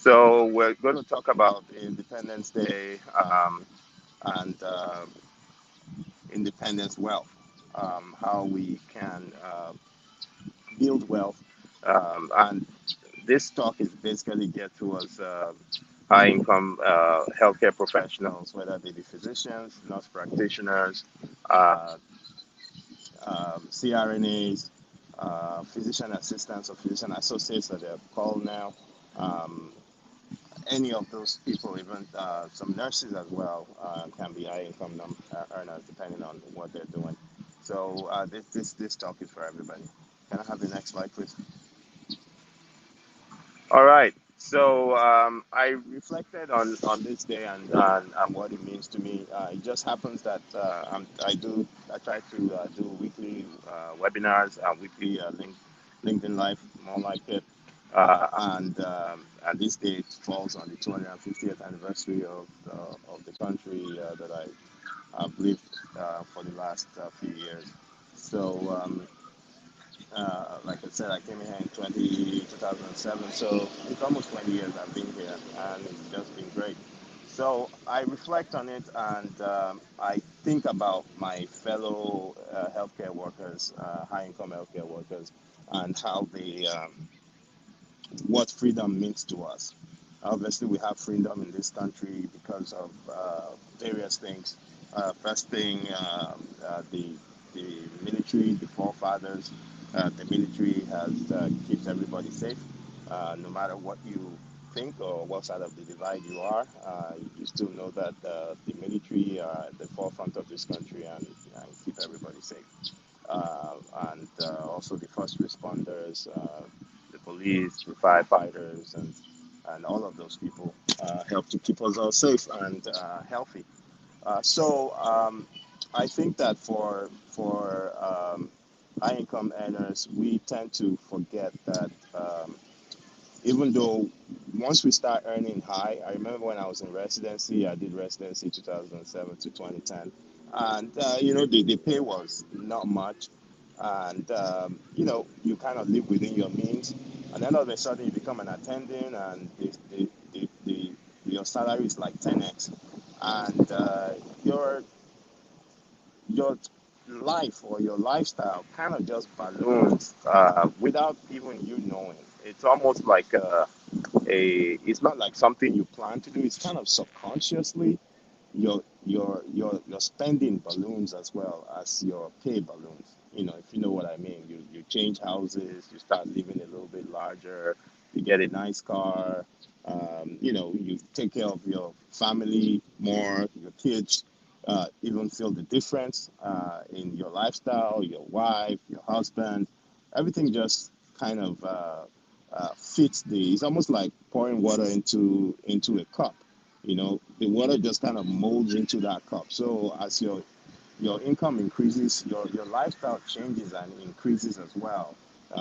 So we're going to talk about Independence Day and independence wealth, how we can build wealth. And this talk is basically geared towards high income healthcare professionals, whether they be physicians, nurse practitioners, uh, CRNAs, physician assistants or physician associates that they're called now. Um, any of those people, even some nurses as well, can be high income earners depending on what they're doing. So this talk is for everybody. Can I have the next slide, please? All right. So I reflected on this day and what it means to me. It just happens that I try to do weekly webinars and weekly LinkedIn Live, more like it. And this day falls on the 250th anniversary of the country that I've lived for the last few years. So like I said, I came here in 2007, so it's almost 20 years I've been here, and it's just been great. So I reflect on it, and I think about my fellow healthcare workers, high-income healthcare workers, and how what freedom means to us. Obviously, we have freedom in this country because of various things. First thing, the military, the forefathers, the military has keeps everybody safe, no matter what you think or what side of the divide you are. You still know that the military are at the forefront of this country and keep everybody safe. And also the first responders, the police, the firefighters, and all of those people help to keep us all safe and healthy. So I think that for high income earners, we tend to forget that even though once we start earning high, I remember when I was in residency, I did residency 2007 to 2010, and the pay was not much, and you kind of live within your means, and then all of a sudden you become an attendant, and your salary is like 10x, and your life or your lifestyle kind of just balloons without even you knowing. It's almost like it's not like something you plan to do. It's kind of subconsciously your spending balloons as well as your pay balloons. If you know what I mean. You change houses, you start living a little bit larger, you get a nice car, you take care of your family more, your kids even feel the difference in your lifestyle, your wife, your husband, everything just kind of fits it's almost like pouring water into a cup. The water just kind of molds into that cup. So as your income increases, your lifestyle changes and increases as well.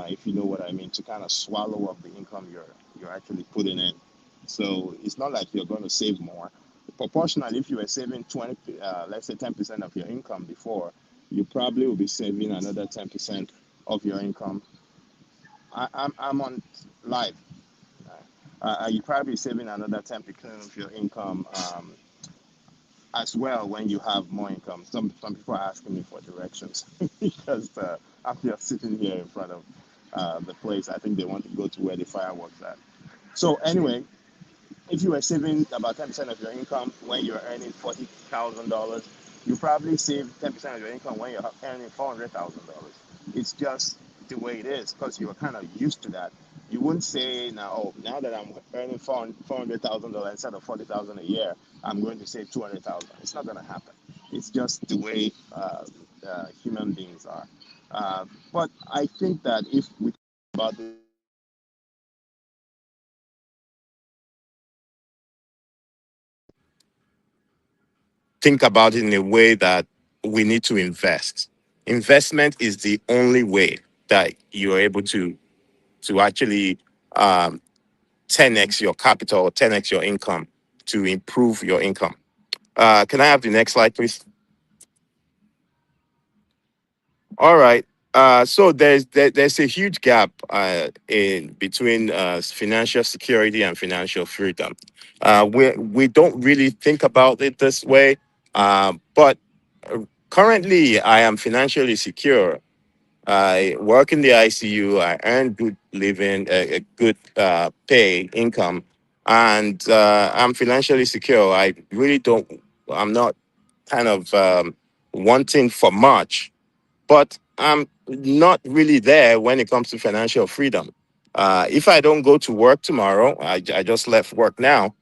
If you know what I mean, to kind of swallow up the income you're actually putting in. So it's not like you're going to save more. Proportionally, if you were saving 20, let's say 10% of your income before, you probably will be saving another 10% of your income. I'm on live. You probably saving another 10% of your income as well when you have more income. Some people are asking me for directions because I'm just sitting here in front of the place. I think they want to go to where the fireworks are. So anyway, if you were saving about 10% of your income when you're earning $40,000, you probably save 10% of your income when you're earning $400,000. It's just the way it is because you're kind of used to that. You wouldn't say now, oh, now that I'm earning $400,000 instead of 40,000 a year, I'm going to save 200,000. It's not going to happen. It's just the way human beings are. But I think that if we talk about this think about it in a way that we need to invest. Investment is the only way that you're able to actually um, 10x your capital, 10x your income to improve your income. Can I have the next slide, please? All right. So there's a huge gap in between financial security and financial freedom. We don't really think about it this way, but currently I am financially secure. I work in the ICU. I earn good living, a good pay income, and I'm financially secure. I really don't. I'm not kind of wanting for much, but I'm not really there when it comes to financial freedom. If I don't go to work tomorrow, I just left work now.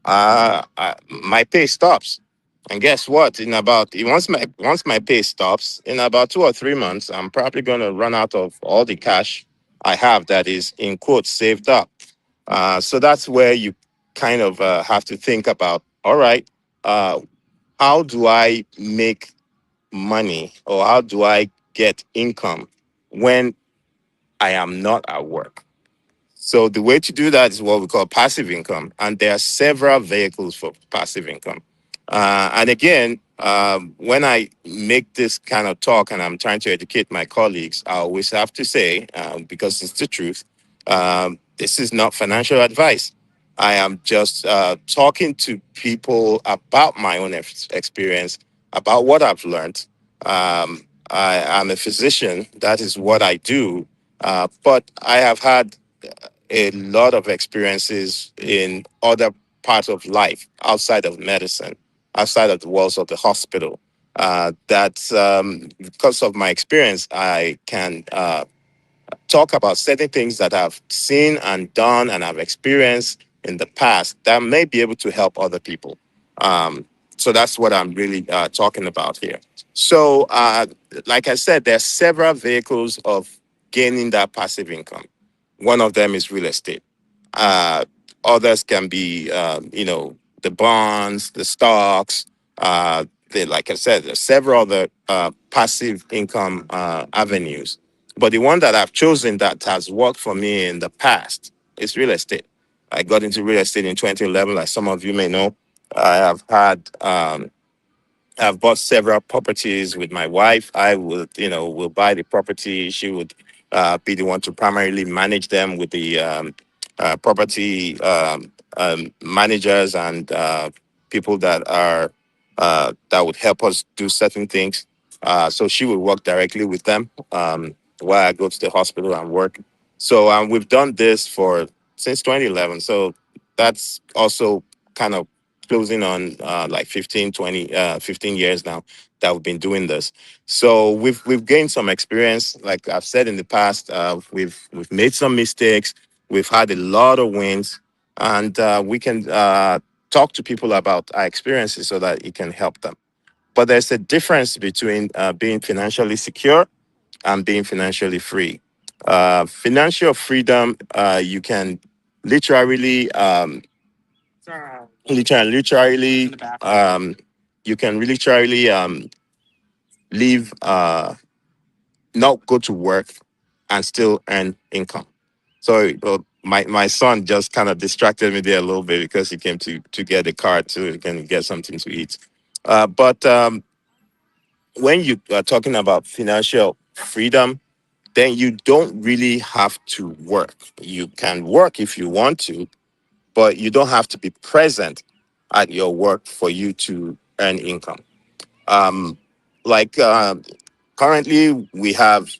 My pay stops, and guess what? In about once my pay stops, in about 2 or 3 months, I'm probably going to run out of all the cash I have that is in quotes saved up. So that's where you kind of have to think about. All right, uh, how do I make money, or how do I get income when I am not at work? So the way to do that is what we call passive income, and there are several vehicles for passive income. And again, when I make this kind of talk and I'm trying to educate my colleagues, I always have to say, because it's the truth, this is not financial advice. I am just talking to people about my own experience, about what I've learned. I'm a physician. That is what I do. But I have had a lot of experiences in other parts of life outside of medicine, outside of the walls of the hospital. That because of my experience, I can talk about certain things that I've seen and done and I've experienced in the past that may be able to help other people. Um, so that's what I'm really talking about here. So, like I said, there are several vehicles of gaining that passive income. One of them is real estate. Uh, Others can be, the bonds, the stocks. Like I said, there's several other passive income avenues. But the one that I've chosen that has worked for me in the past is real estate. I got into real estate in 2011, like some of you may know. I have had I've bought several properties with my wife. I would, will buy the property. She would be the one to primarily manage them with the property managers and people that would help us do certain things. So she would work directly with them while I go to the hospital and work. So we've done this for since 2011. So that's also kind of closing on like 15 years now that we've been doing this. So we've gained some experience. Like I've said in the past, we've made some mistakes. We've had a lot of wins, and we can talk to people about our experiences so that it can help them. But there's a difference between being financially secure and being financially free. Financial freedom, you can literally literally you can literally leave not go to work and still earn income. So my son just kind of distracted me there a little bit because he came to get a card so he can get something to eat. But when you are talking about financial freedom, then you don't really have to work. You can work if you want to, but you don't have to be present at your work for you to earn income. Um, like currently, we have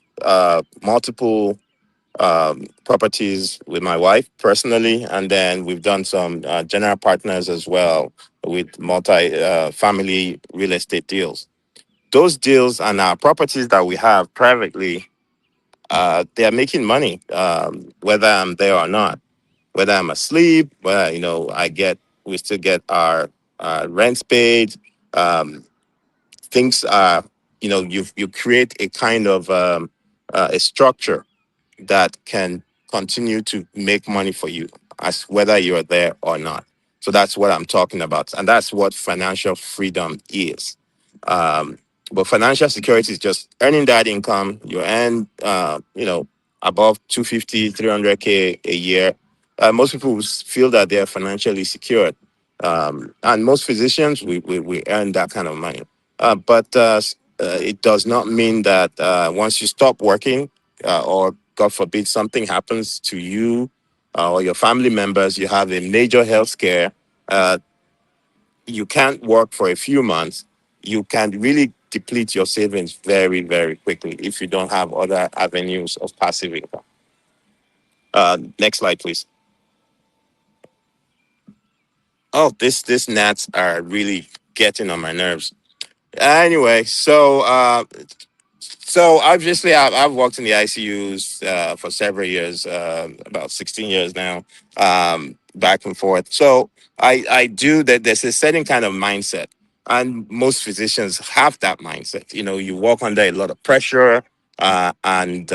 multiple properties with my wife personally, and then we've done some general partners as well with multi family real estate deals. Those deals and our properties that we have privately, they are making money, whether I'm there or not, whether I'm asleep, whether we still get our rents paid. Um, Things are, you create a kind of a structure that can continue to make money for you as whether you're there or not. So that's what I'm talking about. And that's what financial freedom is. Um, but financial security is just earning that income. You earn, above 250, 300K a year. Most people feel that they're financially secured. And most physicians, we earn that kind of money. But it does not mean that once you stop working, or God forbid something happens to you or your family members, you have a major health scare, uh, you can't work for a few months. You can really deplete your savings very, very quickly if you don't have other avenues of passive income. Next slide, please. Oh, this gnats are really getting on my nerves. Anyway, so obviously, I've worked in the ICUs for several years, about 16 years now, back and forth. So I do that. There's a certain kind of mindset, and most physicians have that mindset. You know, you work under a lot of pressure, and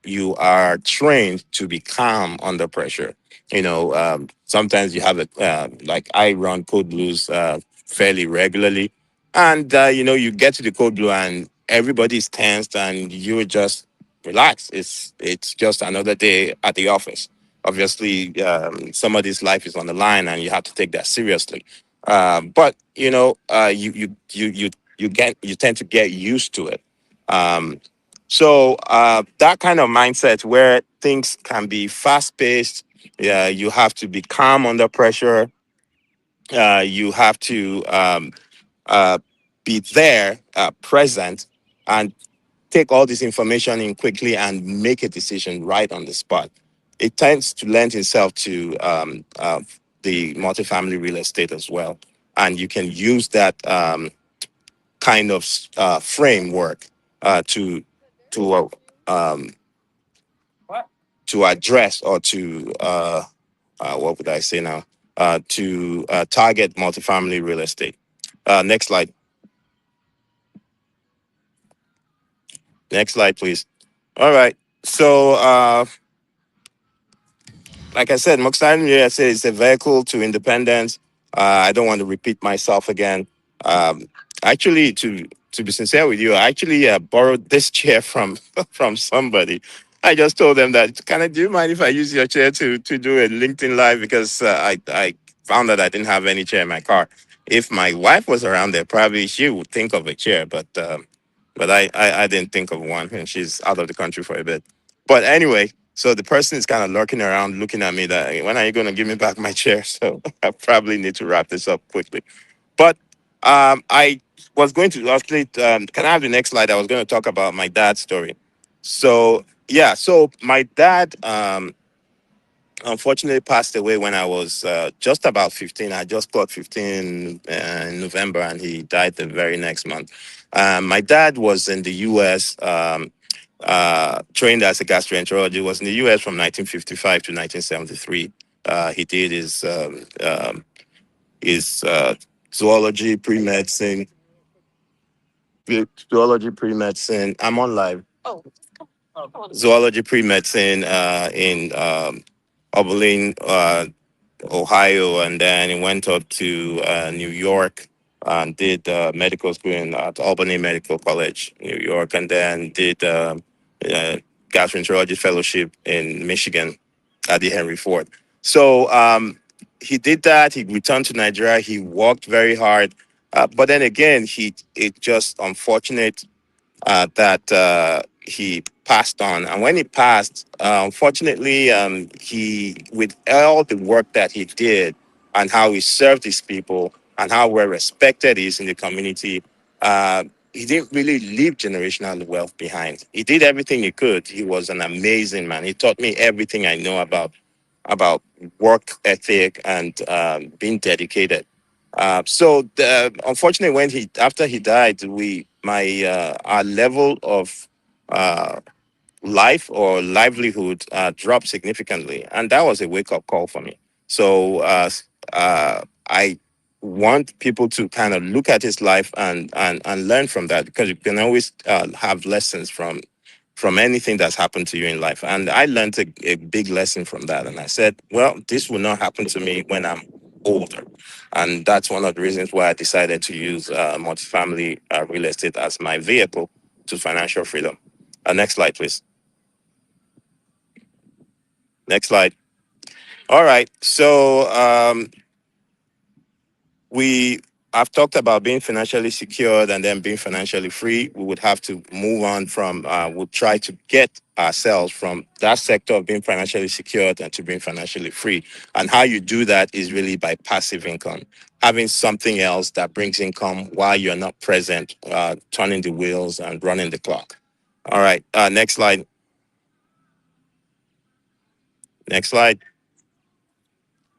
you are trained to be calm under pressure. You know, sometimes you have a like I run code blues fairly regularly, and you get to the code blue and everybody's tensed and you just relax. It's just another day at the office. Obviously, somebody's life is on the line and you have to take that seriously. But you tend to get used to it. Um, so that kind of mindset where things can be fast paced. Yeah, you have to be calm under pressure. You have to uh, be there, present, and take all this information in quickly and make a decision right on the spot. It tends to lend itself to the multifamily real estate as well. And you can use that kind of framework to to uh, um, to address or to what would I say now? To target multifamily real estate. Next slide. Next slide, please. All right. So, like I said, Moxie USA is a vehicle to independence. I don't want to repeat myself again. Um, actually, to be sincere with you, I actually borrowed this chair from from somebody. I just told them that, can I do you mind if I use your chair to do a LinkedIn live, because I found that I didn't have any chair in my car. If my wife was around there, probably she would think of a chair, but I didn't think of one, and she's out of the country for a bit. But anyway, so the person is kind of lurking around, looking at me that, "Hey, when are you going to give me back my chair?" So I probably need to wrap this up quickly. But I was going to actually, can I have the next slide? I was going to talk about my dad's story. So yeah, so my dad unfortunately passed away when I was just about 15. I just clocked 15 in November, and he died the very next month. My dad was in the U.S. Trained as a gastroenterologist. Was in the U.S. from 1955 to 1973. He did his zoology pre-medicine, zoology pre-medicine. I'm on live. Zoology pre-medicine in Oberlin, Ohio, and then he went up to New York and did medical school at Albany Medical College, New York, and then did uh, gastroenterology fellowship in Michigan at the Henry Ford. So he did that. He returned to Nigeria. He worked very hard, but then again, it just unfortunate that he passed on. And when he passed, unfortunately, he, with all the work that he did and how he served his people and how well respected he is in the community, he didn't really leave generational wealth behind. He did everything he could. He was an amazing man. He taught me everything I know about work ethic and being dedicated. Unfortunately, when he after he died, we my our level of uh, life or livelihood dropped significantly, and that was a wake up call for me. I want people to kind of look at his life and learn from that, because you can always have lessons from anything that's happened to you in life. And I learned a big lesson from that, and I said, well, this will not happen to me when I'm older. And that's one of the reasons why I decided to use multifamily real estate as my vehicle to financial freedom. Next slide, please. Next slide. All right. So we I've talked about being financially secured and then being financially free. We would have to move on from, we'll try to get ourselves from that sector of being financially secured and to being financially free. And how you do that is really by passive income, having something else that brings income while you're not present, turning the wheels and running the clock. All right. Next slide. Next slide.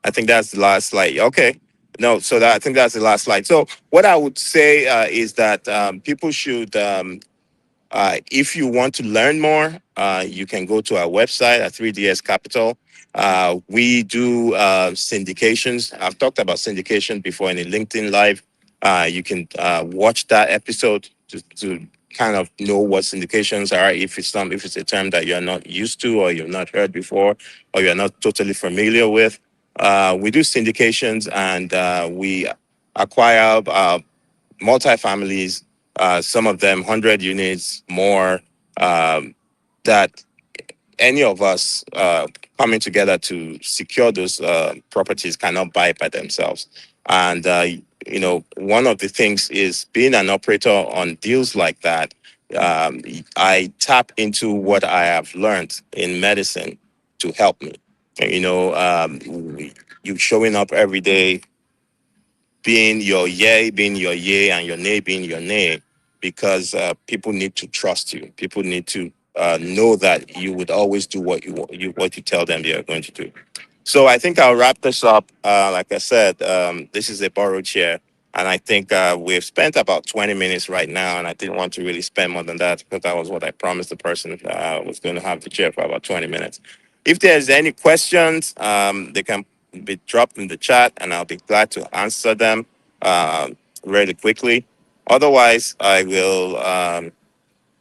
I think that's the last slide. Okay. No, so that I think that's the last slide. So what I would say is that people should if you want to learn more, you can go to our website at 3DS Capital. We do syndications. I've talked about syndication before in a LinkedIn Live. You can watch that episode to kind of know what syndications are. If it's a term that you're not used to or you've not heard before or you're not totally familiar with, we do syndications and we acquire multifamilies, some of them 100 units more, that any of us coming together to secure those properties cannot buy by themselves. And, one of the things is being an operator on deals like that. Um, I tap into what I have learned in medicine to help me. You know, you showing up every day being your yay, being your yay, and your nay being your nay, because people need to trust you. People need to know that you would always do what you tell them they are going to do. So I think I'll wrap this up. Like I said, this is a borrowed chair. And I think we've spent about 20 minutes right now. And I didn't want to really spend more than that because that was what I promised the person. Was going to have the chair for about 20 minutes. If there's any questions, they can be dropped in the chat and I'll be glad to answer them uh, really quickly. Otherwise, I will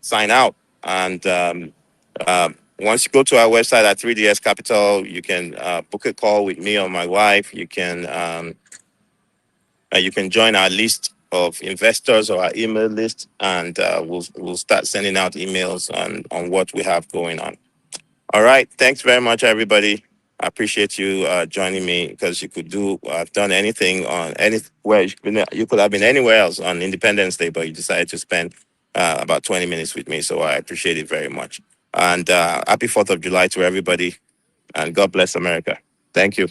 sign out. And once you go to our website at 3DS Capital, you can book a call with me or my wife. You can join our list of investors or our email list, and we'll start sending out emails on what we have going on. All right. Thanks very much, everybody. I appreciate you joining me because you could do have done anything on anywhere you could have been anywhere else on Independence Day, but you decided to spend about 20 minutes with me. So I appreciate it very much. And happy 4th of July to everybody. And God bless America. Thank you.